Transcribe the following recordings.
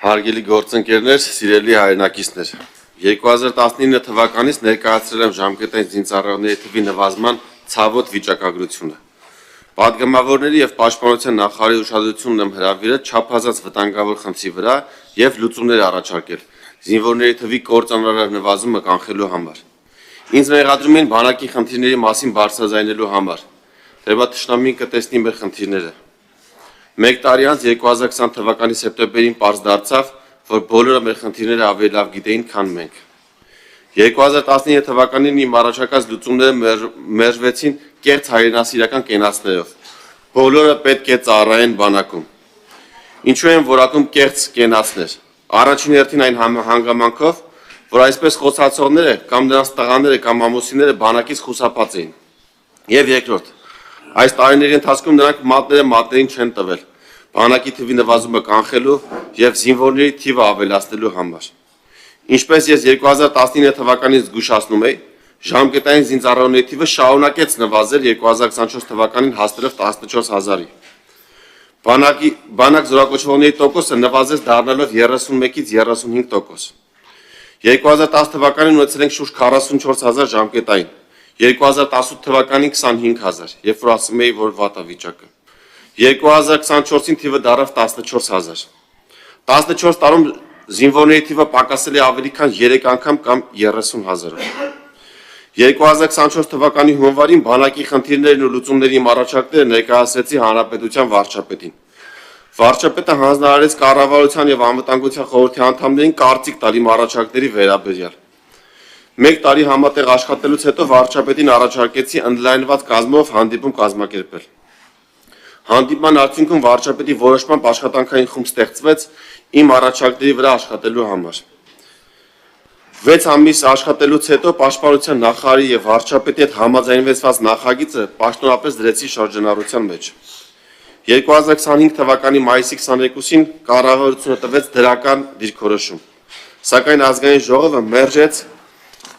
Հարգելի գործընկերներ, սիրելի հայրենակիցներ, 2019 թվականից ներկայացրել եմ ժամկետային զինծառայողների թվի նվազման ցավոտ վիճակագրությունը։ Պատգամավորների եւ Պաշտպանության նախարարի ուշադրությունն եմ հրավիրել չափազանց վտանգավոր խնդրի վրա եւ լուծումներ առաջարկել զինվորների թվի կործանարար նվազումը կանխելու համար։ Ինձ մեղադրում են բանակի խնդիրների մասին բարձրաձայնելու համար։ Treba թշնամին կտեսնի մեր խնդիրները։ Մեկ տարի անց 2020 թվականի սեպտեմբերին պարզ դարձավ, որ բոլորը մեր խնդիրները ավելի լավ գիտեին, քան մենք։ 2019 թվականին իմ առաջարկած լուծումները մերժվեցին կեղծ հայրենասիրական կենացներով։ Բոլորը պետք է ծառայեն բանակում։ Ինչու են որակում կեղծ կենացներ։ Առաջին հերթին այն հանգամանքով, որ այսպես խոսացողները կամ նրանց տղաները կամ ամուսինները բանակից խուսափած էին։ Եվ երկրորդ, այս տարիների ընթացքում նրանք մատներին չեն տվել բանակի թվի նվազումը կանխելու եւ զինվորների թիվը ավելացնելու համար։ Ինչպես ես 2019 թվականից զգուշացնում էի, ժամկետային զինծառայողների թիվը շարունակեց նվազել 2024 թվականին հասնելով 14000-ի։ Բանակ զորակոչվողների տոկոսը նվազեց դառնալով 31-ից 35%։ 2010 թվականին ունեցել ենք շուրջ 44000 ժամկետային, 2018 թվականին 25000, երբ որ ասում էի, որ վատ է վիճակը։ 2024-ին թիվը դառավ 14000։ 14 տարում զինվորների թիվը պակասել է ավելի քան 3 անգամ կամ 30000-ով։ 2024 թվականի հունվարին բանակի խնդիրներն ու լուծումների առաջարկները ներկայացրեցի հանրապետության վարչապետին։ Վարչապետը հանձնարարեց կառավարության եւ անվտանգության խորհրդի անդամներին կարծիք տալ իմ առաջարկների վերաբերյալ։ Մեկ տարի համատեղ աշխատելուց հետո վարչապետին առաջարկեցի ընդլայնված կազմով հանդիպում կազմակերպել։ Հանդիպման արդյունքում վարչապետի որոշմամբ աշխատանքային խումբ ստեղծվեց իմ առաջարկների վրա աշխատելու համար։ 6 ամիս աշխատելուց հետո Պաշտպանության նախարարի եւ վարչապետի հետ համաձայնվեցված նախագիծը պաշտոնապես դրեցի շրջանառության մեջ։ 2025 թվականի մայիսի 22-ին կառավարությունը տվեց դրական դիրքորոշում, սակայն ազգային ժողովը մերժեց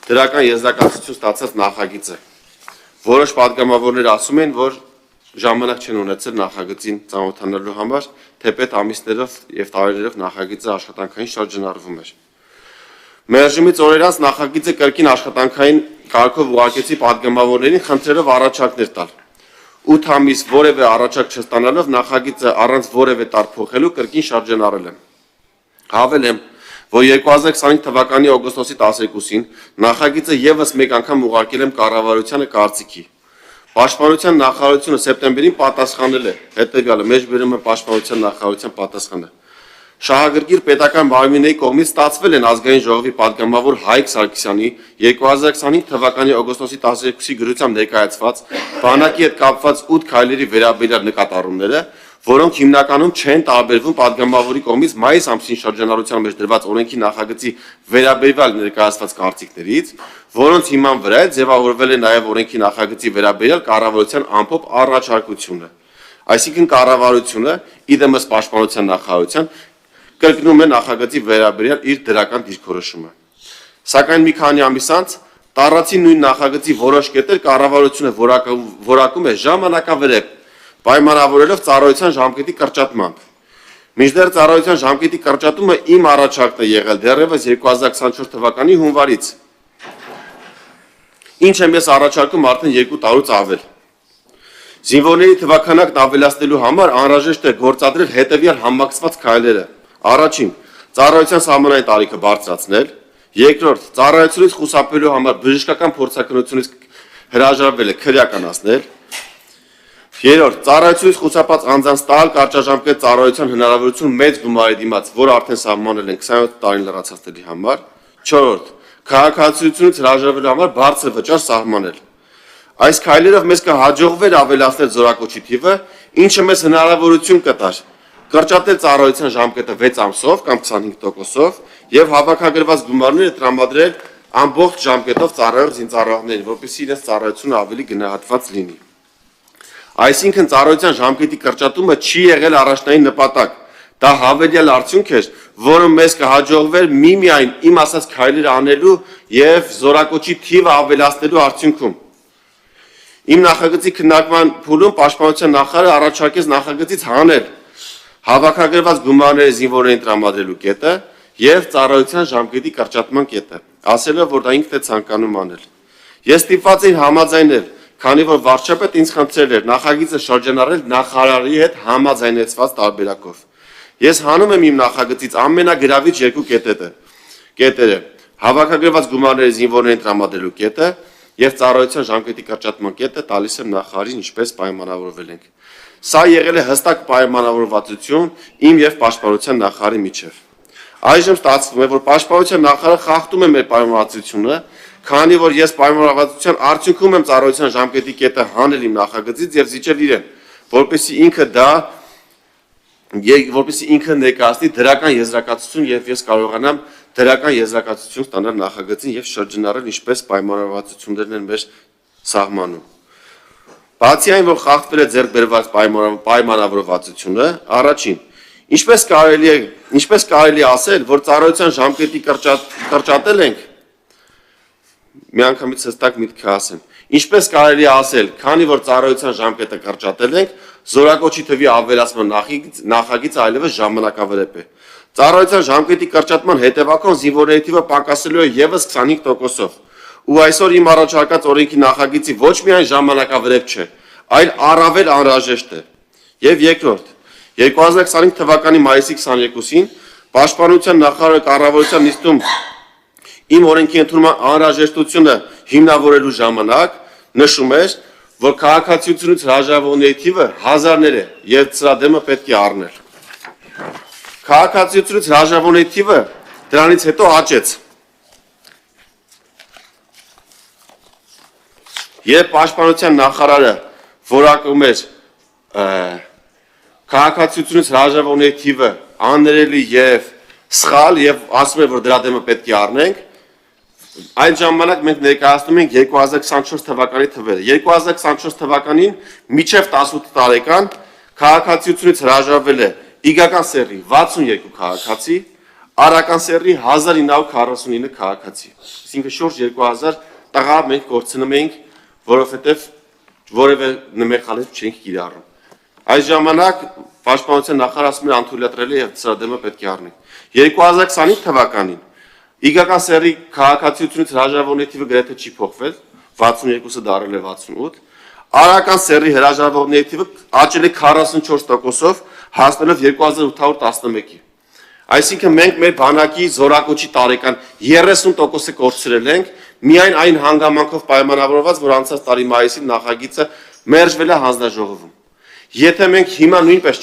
դրական եզրակացություն ստացած նախագիծը։ Որոշ պատգամավորներ ասում են, որ ժամանակ չեն ունեցել նախագծին ծանոթանալու համար, թեպետ ամիսներով եւ տարիներով նախագիծը աշխատանքային շրջանառվում էր։ Մերժումից օրեր անց նախագիծը կրկին աշխատանքային կարգով ուղարկեցի պատգամավորներին խնդրելով առաջարկներ տալ։ 8 ամիս որևէ առաջարկ չստանալով նախագիծը առանց որևէ տար փոխելու կրկին շրջանառել եմ։ Հավելեմ, որ 2025 թվականի օգոստոսի 12-ին նախագիծը եւս մեկ անգամ ուղարկել եմ կառավարությանը կարծիքի։ Պաշտպանության նախարարությունը սեպտեմբերին պատասխանել է, հետեւյալը մեջբերում է Պաշտպանության նախարարության պատասխանը։ Շահագրգիռ պետական մարմինների կողմից ստացվել են ազգային ժողովի պատգամավոր Հայկ Սարգսյանի 2025 թվականի օգոստոսի 12-ի գրությամբ ներկայացված բանակի հետ կապված 8 քայլերի վերաբերյալ նկատառումները, որոնք հիմնականում չեն տարբերվում պատգամավորի կողմից մայիս ամսին շրջանառության մեջ դրված օրենքի նախագծի վերաբերյալ ներկայացված կարծիքներից, որոնց հիման վրա է ձևավորվել է նաև օրենքի նախագծի վերաբերյալ կառավարության ամփոփ առաջարկությունը։ Այսինքն կառավարությունը, իդեմս Պաշտպանության նախարարության, կրկնում է նախագծի վերաբերյալ իր դրական դիրքորոշումը։ Սակայն մի քանի ամիս անց տառացի նույն նախագծի որոշ կետեր կառավարությունը որակում է ժամանակավերև, պայմանավորելով ծառայության ժամկետի կրճատմամբ։ Մինչդեռ ծառայության ժամկետի կրճատումը իմ առաջարկն է եղել դեռևս 2024 թվականի հունվարից։ Ինչ եմ ես առաջարկում արդեն 2 տարուց ավել։ Զինվորների թվաքանակն ավելացնելու համար անհրաժեշտ է գործադրել հետևյալ համակցված քայլերը։ Առաջին, ծառայության սահմանային տարիքը բարձրացնել, երկրորդ, ծառայությունից խուսափելու համար բժշկական փորձաքննությունից հրաժարվելը քրեականացնել, երրորդ, ծառայությունից խուսափած անձանց տալ կարճաժամկետ ծառայության հնարավորություն մեծ գումարի դիմաց, որ արդեն սահմանել են 27 տարին լրացածների համար, չորրորդ, քաղաքացիությունից հրաժարվելու համար բարձր վճար սահմանել։ Այս քայլերով մեզ կհաջողվեր ավելացնել զորակոչի թիվը, ինչը մեզ հնարավորություն կտար կրճատել ծառայության ժամկետը 6 ամսով կամ 25%-ով եւ հավաքագրված գումարները տրամադրել ամբողջ ժամկետով ծառայող զինծառայողներին, որպեսզի իրենց ծառայությունը ավելի գնահատված լինի։ Այսինքն ծառայության ժամկետի կրճատումը չի եղել առաջնային նպատակ, դա հավելյալ արդյունք էր, որը մեզ կհաջողվեր միմիայն իմ ասած քայլերը անելու եւ զորակոչի թիվը ավելացնելու արդյունքում։ Իմ նախագծի քննարկման փուլում Պաշտպանության նախարարը առաջարկեց նախագծից հանել հավաքագրված գումարների զինվորներին տրամադրելու կետը եւ ծառայության ժամկետի կրճատման կետը, ասելով, որ դա ինքն է ցանկանում անել։ Ես ստիպված էի համաձայնել, քանի որ վարչապետը ինձ խնդրել էր նախագիծը շրջանառել նախարարի հետ համաձայնեցված տարբերակով։ Ես հանում եմ իմ նախագծից ամենագրավիչ երկու կետերը՝ հավաքագրված գումարների զինվորներին տրամադրելու կետը եւ ծառայության ժամկետի կրճատման կետը տալիս եմ նախարարին, ինչպես պայմանավորվել ենք։ Սա եղել է հստակ պայմանավորվածություն իմ եւ Պաշտպանության նախարարի միջեւ։ Այժմ ստացվում է, որ Պաշտպանության նախարարը խախտում է մեր պայմանավորվածությունը, քանի որ ես պայմանավորվածության արդյունքում եմ ծառայության ժամկետի կետը հանել իմ նախագծից եւ զիջել իրեն, որպեսզի ինքը ներկայացնի դրական եզրակացություն եւ ես կարողանամ դրական եզրակացություն ստանալ նախագծին եւ շրջանառել ինչպես պայմանավորվածություններն են մեր սահմանում։ Բացի այն, որ խախտվել է ձեռք բերված պայմանավորվածությունը, առաջին, ինչպես կարելի է ասել, որ ծառայության ժամկետի կրճատել ենք, միանգամից հստակ միտքը ասեմ, ինչպես կարելի է ասել, քանի որ ծառայության ժամկետը կրճատել ենք, զորակոչի թվի ավելացման նախագիծը այլևս ժամանակավրեպ է։ Ծառայության ժամկետի կրճատման հետևանքով զինվորների թիվը պակասելու է եւս 25%-ով։ Ու այսօր իմ առաջարկած օրենքի նախագիծի ոչ միայն ժամանակավրեպ չէ, այլ առավել անհրաժեշտ է։ Եվ երկրորդ, 2025 թվականի մայիսի 22-ին Պաշտպանության նախարարը կառավարության նիստում իմ օրենքի ընդունման անհրաժեշտությունը հիմնավորելու ժամանակ նշում էր, որ քաղաքացիությունից հրաժարվողների թիվը հազարներ է եւ սրա դեմը պետք է առնել։ Քաղաքացիությունից հրաժարվողների թիվը դրանից հետո աճեց։ Երբ Պաշտպանության նախարարը որակում էր քաղաքացիությունից հրաժարվողների թիվը աններելի եւ սխալ եւ ասում էր, որ դրա դեմը պետք է առնենք, այդ ժամանակ մենք ներկայացնում ենք 2024 թվականի թվերը։ 2024 թվականին մինչև 18 տարեկան քաղաքացիությունից հրաժարվել է իգական սեռի 62 քաղաքացի, արական սեռի 1949 քաղաքացի։ Այսինքն շուրջ 2000 տղա մենք կորցնում ենք, որովհետև որևէ նմեխալից չենք կիրառում։ Այս ժամանակ Պաշտպանության նախարարը ասում է անդրադառել է եւ սրա դեմը պետք է առնենք։ 2025 թվականին իգական սեռի քաղաքացիությունից հրաժարվողների թիվը գրեթե չի փոխվել, 62-ը դարել է 68, արական սեռի հրաժարվողների թիվը աճել է 44%-ով, հասնելով 2811-ի։ Այսինքն մենք մեր բանակի զորակոչի տարեկան 30%-ը կորցրել ենք, միայն այն հանգամանքով պայմանավորված, որ անցած տարի մայիսին նախագիծը մերժվել է հանձնաժողովում։ Եթե մենք հիմա նույնպես